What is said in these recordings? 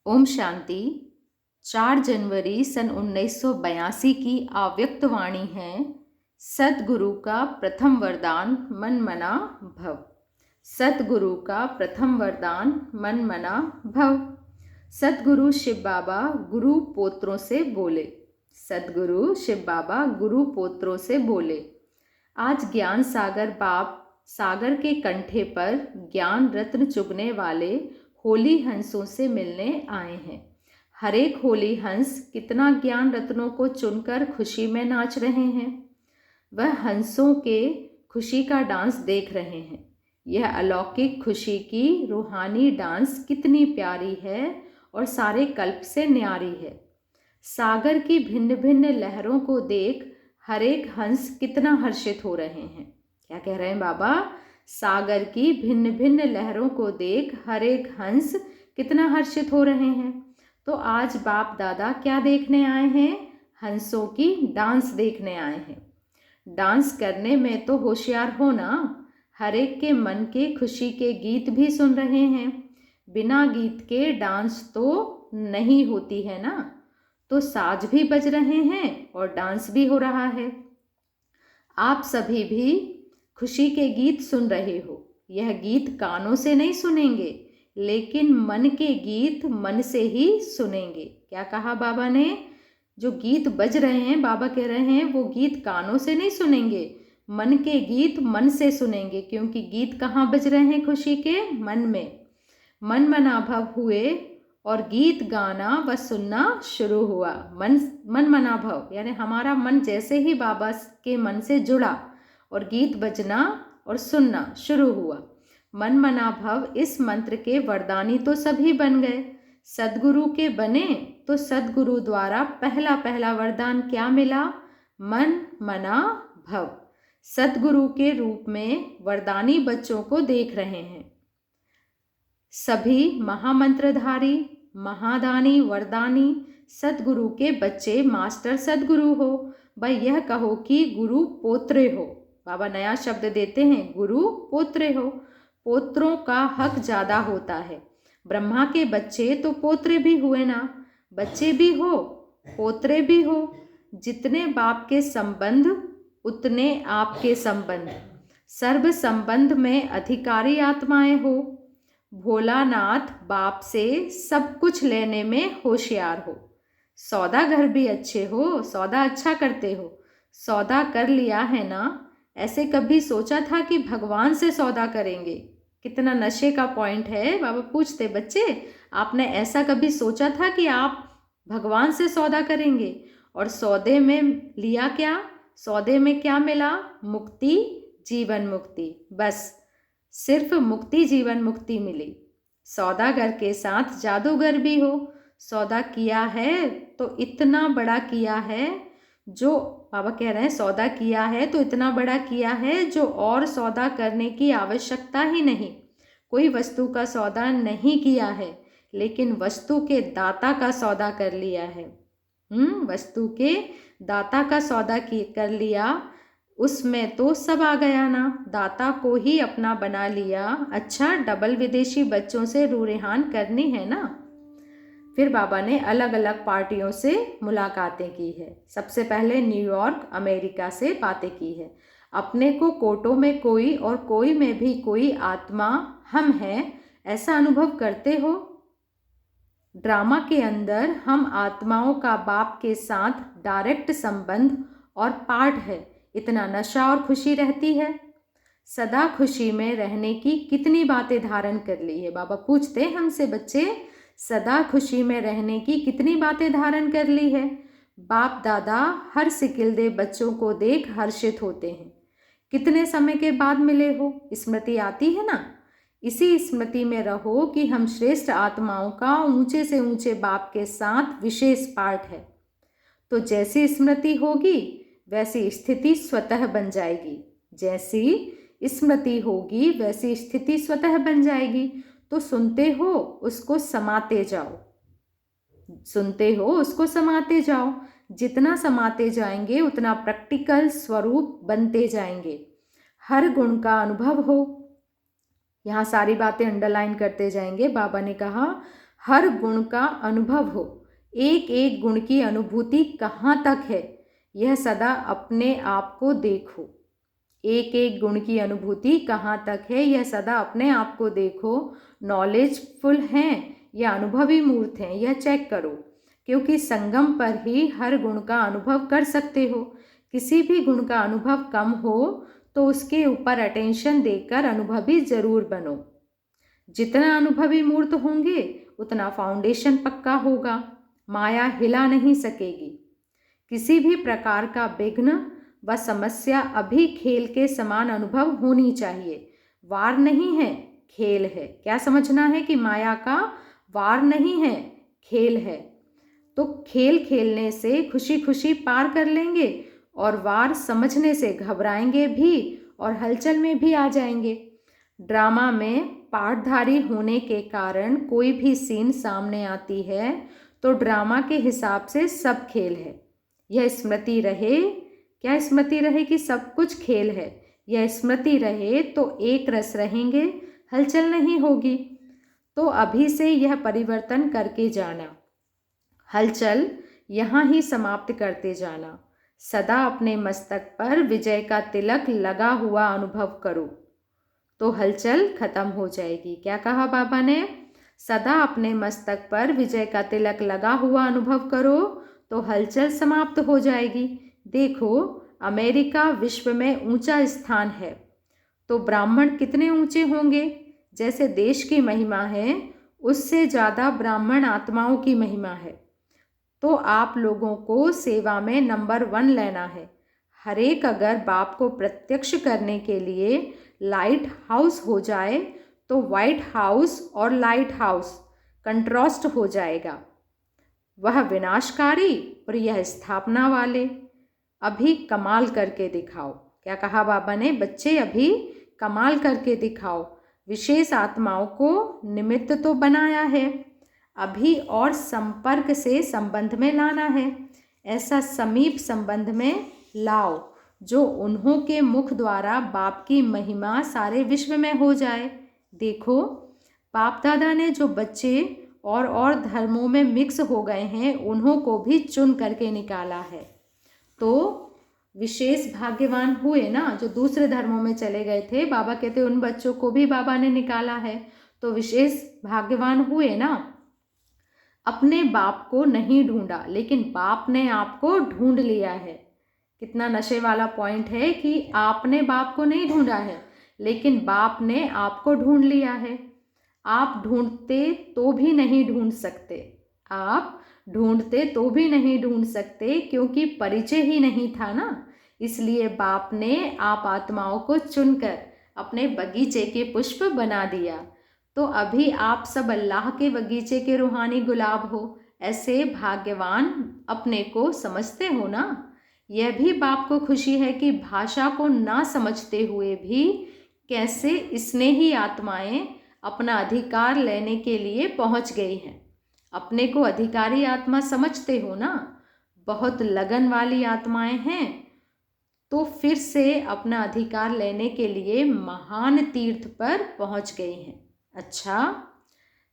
ओम शांति। 4 जनवरी सन 1982 की आव्यक्त वाणी है। सद्गुरु का प्रथम वरदान मन मना भव। सद्गुरु का प्रथम वरदान मन मना भव। सद्गुरु शिव बाबा गुरु पोत्रों से बोले। सद्गुरु शिव बाबा गुरु पोत्रों से बोले। आज ज्ञान सागर बाप सागर के कंठे पर ज्ञान रत्न चुगने वाले होली हंसों से मिलने आए हैं। हर एक होली हंस कितना ज्ञान रत्नों को चुनकर खुशी में नाच रहे हैं। वह हंसों के खुशी का डांस देख रहे हैं। यह अलौकिक खुशी की रूहानी डांस कितनी प्यारी है और सारे कल्प से न्यारी है। सागर की भिन्न भिन्न लहरों को देख हर एक हंस कितना हर्षित हो रहे हैं। क्या कह रहे हैं बाबा? सागर की भिन्न भिन्न लहरों को देख हर एक हंस कितना हर्षित हो रहे हैं। तो आज बाप दादा क्या देखने आए हैं? हंसों की डांस देखने आए हैं। डांस करने में तो होशियार हो ना। हर एक के मन के खुशी के गीत भी सुन रहे हैं। बिना गीत के डांस तो नहीं होती है ना। तो साज भी बज रहे हैं और डांस भी हो रहा है। आप सभी भी खुशी के गीत सुन रहे हो। यह गीत कानों से नहीं सुनेंगे, लेकिन मन के गीत मन से ही सुनेंगे। क्या कहा बाबा ने? जो गीत बज रहे हैं, बाबा कह रहे हैं, वो गीत कानों से नहीं सुनेंगे, मन के गीत मन से सुनेंगे। क्योंकि गीत कहाँ बज रहे हैं? खुशी के मन में। मन मनाभव हुए और गीत गाना व सुनना शुरू हुआ। मन मनाभव यानी हमारा मन जैसे ही बाबा के मन से जुड़ा और गीत बजना और सुनना शुरू हुआ। मन मनाभव इस मंत्र के वरदानी तो सभी बन गए। सद्गुरु के बने तो सद्गुरु द्वारा पहला पहला वरदान क्या मिला? मन मना भव। सद्गुरु के रूप में वरदानी बच्चों को देख रहे हैं। सभी महामंत्रधारी महादानी वरदानी सद्गुरु के बच्चे मास्टर सद्गुरु हो। भाई यह कहो कि गुरु पोत्रे हो। बाबा नया शब्द देते हैं, गुरु पोत्रे हो। पोत्रों का हक ज़्यादा होता है। ब्रह्मा के बच्चे तो पोत्रे भी हुए ना। बच्चे भी हो पोत्रे भी हो। जितने बाप के संबंध उतने आपके संबंध। सर्व संबंध में अधिकारी आत्माएं हो। भोलानाथ बाप से सब कुछ लेने में होशियार हो। सौदागर भी अच्छे हो, सौदा अच्छा करते हो। सौदा कर लिया है ना। ऐसे कभी सोचा था कि भगवान से सौदा करेंगे? कितना नशे का पॉइंट है। बाबा पूछते, बच्चे आपने ऐसा कभी सोचा था कि आप भगवान से सौदा करेंगे? और सौदे में लिया क्या? सौदे में क्या मिला? मुक्ति, जीवन मुक्ति। बस सिर्फ मुक्ति, जीवन मुक्ति मिली। सौदागर के साथ जादूगर भी हो। सौदा किया है तो इतना बड़ा किया है, जो बाबा कह रहे हैं सौदा किया है तो इतना बड़ा किया है जो और सौदा करने की आवश्यकता ही नहीं। कोई वस्तु का सौदा नहीं किया है, लेकिन वस्तु के दाता का सौदा कर लिया है। वस्तु के दाता का सौदा कर लिया। उसमें तो सब आ गया ना। दाता को ही अपना बना लिया। अच्छा, डबल विदेशी बच्चों से रूरेहान करनी है ना। फिर बाबा ने अलग अलग पार्टियों से मुलाकातें की है। सबसे पहले न्यूयॉर्क अमेरिका से बातें की है। अपने को कोटों में कोई और कोई में भी कोई आत्मा हम हैं, ऐसा अनुभव करते हो? ड्रामा के अंदर हम आत्माओं का बाप के साथ डायरेक्ट संबंध और पार्ट है। इतना नशा और खुशी रहती है। सदा खुशी में रहने की कितनी बातें धारण कर ली है। बाबा पूछते हैं हमसे, बच्चे सदा खुशी में रहने की कितनी बातें धारण कर ली है? बाप दादा हर सिकिलदे बच्चों को देख हर्षित होते हैं। कितने समय के बाद मिले हो? स्मृति आती है ना। इसी स्मृति में रहो कि हम श्रेष्ठ आत्माओं का ऊंचे से ऊंचे बाप के साथ विशेष पार्ट है। तो जैसी स्मृति होगी वैसी स्थिति स्वतः बन जाएगी। जैसी स्मृति होगी वैसी स्थिति स्वतः बन जाएगी। तो सुनते हो उसको समाते जाओ। सुनते हो उसको समाते जाओ। जितना समाते जाएंगे उतना प्रैक्टिकल स्वरूप बनते जाएंगे। हर गुण का अनुभव हो। यहाँ सारी बातें अंडरलाइन करते जाएंगे। बाबा ने कहा हर गुण का अनुभव हो। एक एक गुण की अनुभूति कहाँ तक है, यह सदा अपने आप को देखो। एक एक गुण की अनुभूति कहाँ तक है, यह सदा अपने आप को देखो। नॉलेजफुल हैं या अनुभवी मूर्त हैं, यह चेक करो, क्योंकि संगम पर ही हर गुण का अनुभव कर सकते हो। किसी भी गुण का अनुभव कम हो तो उसके ऊपर अटेंशन देकर अनुभवी जरूर बनो। जितना अनुभवी मूर्त होंगे उतना फाउंडेशन पक्का होगा, माया हिला नहीं सकेगी। किसी भी प्रकार का विघ्न व समस्या अभी खेल के समान अनुभव होनी चाहिए। वार नहीं है, खेल है। क्या समझना है कि माया का वार नहीं है, खेल है। तो खेल खेलने से खुशी खुशी पार कर लेंगे और वार समझने से घबराएंगे भी और हलचल में भी आ जाएंगे। ड्रामा में पाठधारी होने के कारण कोई भी सीन सामने आती है तो ड्रामा के हिसाब से सब खेल है। यह स्मृति रहे, क्या स्मृति रहे कि सब कुछ खेल है। यह स्मृति रहे तो एक रस रहेंगे, हलचल नहीं होगी। तो अभी से यह परिवर्तन करके जाना, हलचल यहाँ ही समाप्त करते जाना। सदा अपने मस्तक पर विजय का तिलक लगा हुआ अनुभव करो तो हलचल खत्म हो जाएगी। क्या कहा बाबा ने? सदा अपने मस्तक पर विजय का तिलक लगा हुआ अनुभव करो तो हलचल समाप्त हो जाएगी। देखो, अमेरिका विश्व में ऊंचा स्थान है तो ब्राह्मण कितने ऊंचे होंगे। जैसे देश की महिमा है उससे ज़्यादा ब्राह्मण आत्माओं की महिमा है। तो आप लोगों को सेवा में नंबर 1 लेना है। हरेक अगर बाप को प्रत्यक्ष करने के लिए लाइट हाउस हो जाए तो वाइट हाउस और लाइट हाउस कंट्रास्ट हो जाएगा। वह विनाशकारी और यह स्थापना वाले। अभी कमाल करके दिखाओ। क्या कहा बाबा ने? बच्चे अभी कमाल करके दिखाओ। विशेष आत्माओं को निमित्त तो बनाया है, अभी और संपर्क से संबंध में लाना है। ऐसा समीप संबंध में लाओ जो उन्हों के मुख द्वारा बाप की महिमा सारे विश्व में हो जाए। देखो, बाप दादा ने जो बच्चे और धर्मों में मिक्स हो गए हैं उन्हों को भी चुन करके निकाला है। तो विशेष भाग्यवान हुए ना जो दूसरे धर्मों में चले गए थे। बाबा कहते उन बच्चों को भी बाबा ने निकाला है, तो विशेष भाग्यवान हुए ना। अपने बाप को नहीं ढूंढा लेकिन बाप ने आपको ढूंढ लिया है। कितना नशे वाला पॉइंट है कि आपने बाप को नहीं ढूंढा है लेकिन बाप ने आपको ढूंढ लिया है। आप ढूंढते तो भी नहीं ढूंढ सकते, आप ढूंढते तो भी नहीं ढूंढ सकते क्योंकि परिचय ही नहीं था ना। इसलिए बाप ने आप आत्माओं को चुनकर अपने बगीचे के पुष्प बना दिया। तो अभी आप सब अल्लाह के बगीचे के रूहानी गुलाब हो। ऐसे भाग्यवान अपने को समझते हो ना। यह भी बाप को खुशी है कि भाषा को ना समझते हुए भी कैसे स्नेही आत्माएं अपना अधिकार लेने के लिए पहुंच गई हैं। अपने को अधिकारी आत्मा समझते हो ना, बहुत लगन वाली आत्माएं हैं तो फिर से अपना अधिकार लेने के लिए महान तीर्थ पर पहुंच गई हैं। अच्छा,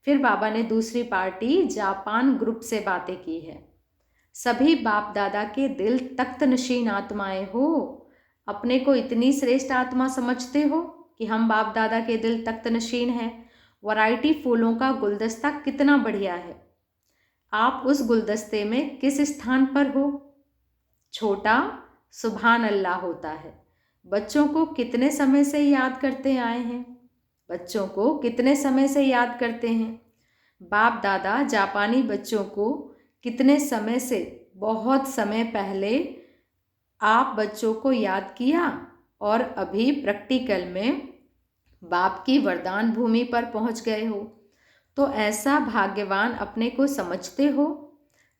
फिर बाबा ने दूसरी पार्टी जापान ग्रुप से बातें की है। सभी बाप दादा के दिल तख्त नशीन आत्माएं हो। अपने को इतनी श्रेष्ठ आत्मा समझते हो कि हम बाप दादा के दिल तख्त नशीन हैं। वैरायटी फूलों का गुलदस्ता कितना बढ़िया है। आप उस गुलदस्ते में किस स्थान पर हो? छोटा सुभान अल्लाह होता है। बच्चों को कितने समय से याद करते आए हैं? बच्चों को कितने समय से याद करते हैं? बाप दादा जापानी बच्चों को कितने समय से, बहुत समय पहले आप बच्चों को याद किया और अभी प्रैक्टिकल में बाप की वरदान भूमि पर पहुंच गए हो। तो ऐसा भाग्यवान अपने को समझते हो।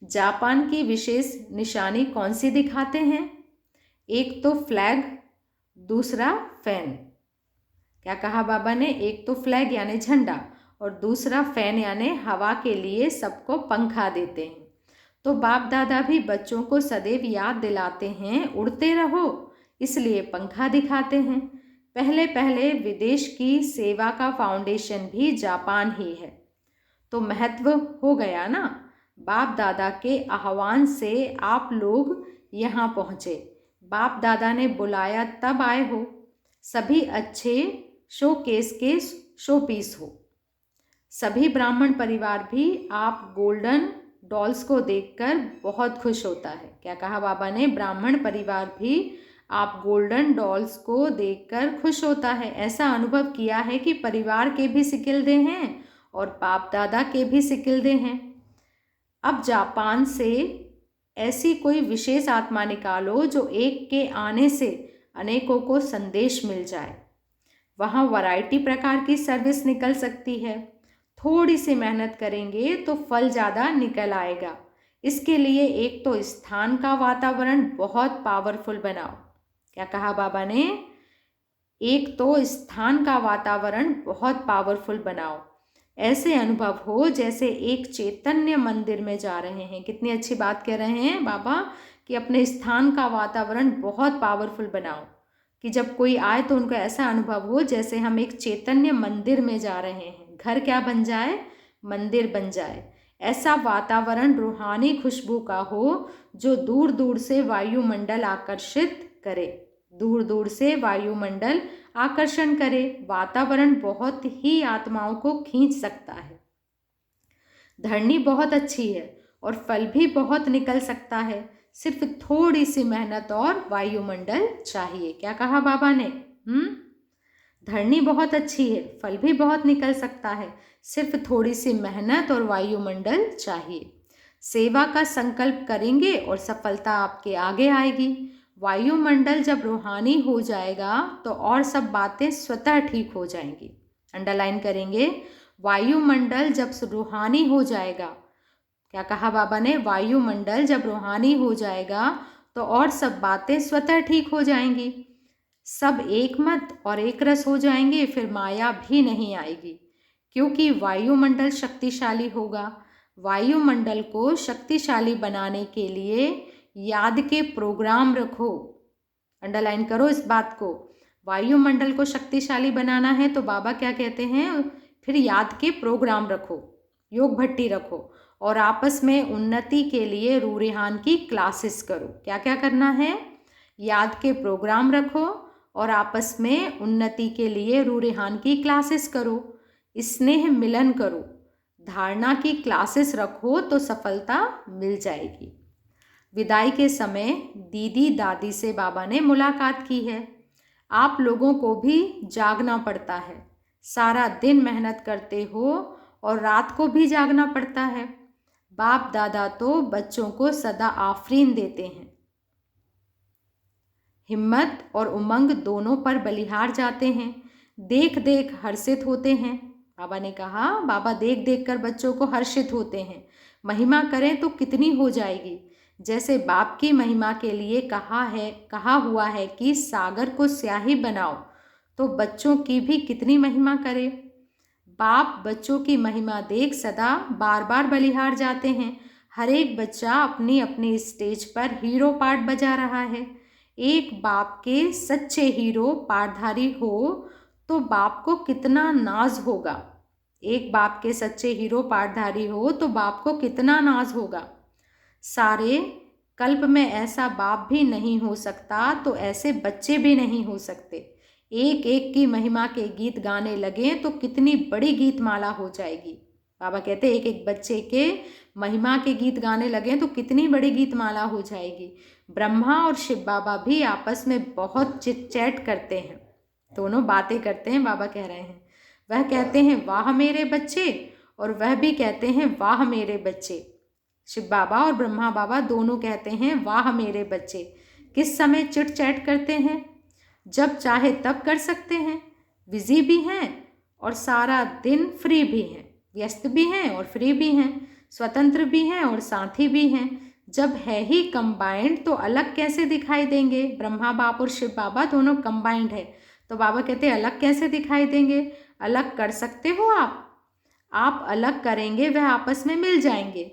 जापान की विशेष निशानी कौन सी दिखाते हैं? एक तो फ्लैग, दूसरा फैन। क्या कहा बाबा ने? एक तो फ्लैग यानी झंडा और दूसरा फैन यानी हवा के लिए सबको पंखा देते हैं। तो बाप दादा भी बच्चों को सदैव याद दिलाते हैं उड़ते रहो, इसलिए पंखा दिखाते हैं। पहले पहले विदेश की सेवा का फाउंडेशन भी जापान ही है। तो महत्व हो गया ना। बाप दादा के आह्वान से आप लोग यहाँ पहुँचे, बाप दादा ने बुलाया तब आए हो। सभी अच्छे शोकेस के शोपीस हो। सभी ब्राह्मण परिवार भी आप गोल्डन डॉल्स को देखकर बहुत खुश होता है। क्या कहा बाबा ने? ब्राह्मण परिवार भी आप गोल्डन डॉल्स को देखकर खुश होता है। ऐसा अनुभव किया है कि परिवार के भी सिकिल्दे हैं और बाप दादा के भी सिकिल्दे हैं। अब जापान से ऐसी कोई विशेष आत्मा निकालो जो एक के आने से अनेकों को संदेश मिल जाए। वहाँ वैरायटी प्रकार की सर्विस निकल सकती है। थोड़ी सी मेहनत करेंगे तो फल ज़्यादा निकल आएगा। इसके लिए एक तो स्थान का वातावरण बहुत पावरफुल बनाओ। क्या कहा बाबा ने? एक तो स्थान का वातावरण बहुत पावरफुल बनाओ। ऐसे अनुभव हो जैसे एक चैतन्य मंदिर में जा रहे हैं। कितनी अच्छी बात कह रहे हैं बाबा कि अपने स्थान का वातावरण बहुत पावरफुल बनाओ, कि जब कोई आए तो उनको ऐसा अनुभव हो जैसे हम एक चैतन्य मंदिर में जा रहे हैं। घर क्या बन जाए? मंदिर बन जाए। ऐसा वातावरण रूहानी खुशबू का हो जो दूर दूर से वायुमंडल आकर्षित करे, दूर दूर से वायुमंडल आकर्षण करे। वातावरण बहुत ही आत्माओं को खींच सकता है। धरनी बहुत अच्छी है और फल भी बहुत निकल सकता है। सिर्फ थोड़ी सी मेहनत और वायुमंडल चाहिए। क्या कहा बाबा ने? धरनी बहुत अच्छी है, फल भी बहुत निकल सकता है, सिर्फ थोड़ी सी मेहनत और वायुमंडल चाहिए। सेवा का संकल्प करेंगे और सफलता आपके आगे आएगी। वायुमंडल जब रूहानी हो जाएगा तो और सब बातें स्वतः ठीक हो जाएंगी। अंडरलाइन करेंगे, वायुमंडल जब रूहानी हो जाएगा। क्या कहा बाबा ने? वायुमंडल जब रूहानी हो जाएगा तो और सब बातें स्वतः ठीक हो जाएंगी। सब एक मत और एक रस हो जाएंगे, फिर माया भी नहीं आएगी, क्योंकि वायुमंडल शक्तिशाली होगा। वायुमंडल को शक्तिशाली बनाने के लिए याद के प्रोग्राम रखो। अंडरलाइन करो इस बात को। वायुमंडल को शक्तिशाली बनाना है तो बाबा क्या कहते हैं? फिर याद के प्रोग्राम रखो, योग भट्टी रखो और आपस में उन्नति के लिए रूरेहान की क्लासेस करो। क्या क्या करना है? याद के प्रोग्राम रखो और आपस में उन्नति के लिए रूरेहान की क्लासेस करो। स्नेह मिलन करो, धारणा की क्लासेस रखो तो सफलता मिल जाएगी। विदाई के समय दीदी दादी से बाबा ने मुलाकात की है। आप लोगों को भी जागना पड़ता है। सारा दिन मेहनत करते हो और रात को भी जागना पड़ता है। बाप दादा तो बच्चों को सदा आफरीन देते हैं। हिम्मत और उमंग दोनों पर बलिहार जाते हैं। देख देख हर्षित होते हैं। बाबा ने कहा, बाबा देख देख कर बच्चों को हर्षित होते हैं। महिमा करें तो कितनी हो जाएगी। जैसे बाप की महिमा के लिए कहा हुआ है कि सागर को स्याही बनाओ, तो बच्चों की भी कितनी महिमा करे। बाप बच्चों की महिमा देख सदा बार बार बलिहार जाते हैं। हर एक बच्चा अपनी अपनी स्टेज पर हीरो पार्ट बजा रहा है। एक बाप के सच्चे हीरो पार्टधारी हो तो बाप को कितना नाज होगा। एक बाप के सच्चे हीरो पार्टधारी हो तो बाप को कितना नाज होगा। सारे कल्प में ऐसा बाप भी नहीं हो सकता तो ऐसे बच्चे भी नहीं हो सकते। एक एक की महिमा के गीत गाने लगे तो कितनी बड़ी गीत माला हो जाएगी। बाबा कहते एक एक बच्चे के महिमा के गीत गाने लगे तो कितनी बड़ी गीत माला हो जाएगी। ब्रह्मा और शिव बाबा भी आपस में बहुत चिट चैट करते हैं, दोनों बातें करते हैं। बाबा कह रहे हैं, वह कहते हैं वाह मेरे बच्चे और वह भी कहते हैं वाह मेरे बच्चे। शिव बाबा और ब्रह्मा बाबा दोनों कहते हैं वाह मेरे बच्चे। किस समय चिट चैट करते हैं? जब चाहे तब कर सकते हैं। बिजी भी हैं और सारा दिन फ्री भी हैं, व्यस्त भी हैं और फ्री भी हैं, स्वतंत्र भी हैं और साथी भी हैं। जब है ही कंबाइंड तो अलग कैसे दिखाई देंगे। ब्रह्मा बाप और शिव बाबा दोनों कंबाइंड है तो बाबा कहते हैं अलग कैसे दिखाई देंगे। अलग कर सकते हो आप अलग करेंगे वह आपस में मिल जाएंगे।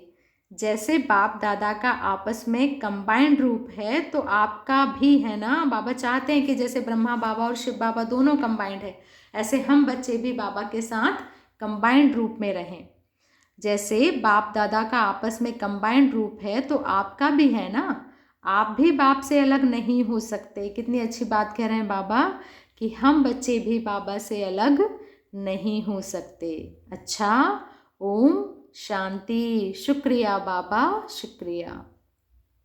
जैसे बाप दादा का आपस में कंबाइंड रूप है तो आपका भी है ना। बाबा चाहते हैं कि जैसे ब्रह्मा बाबा और शिव बाबा दोनों कंबाइंड है, ऐसे हम बच्चे भी बाबा के साथ कंबाइंड रूप में रहें। जैसे बाप दादा का आपस में कंबाइंड रूप है तो आपका भी है ना, आप भी बाप से अलग नहीं हो सकते। कितनी अच्छी बात कह रहे हैं बाबा कि हम बच्चे भी बाबा से अलग नहीं हो सकते। अच्छा, ओम शांति। शुक्रिया बाबा, शुक्रिया।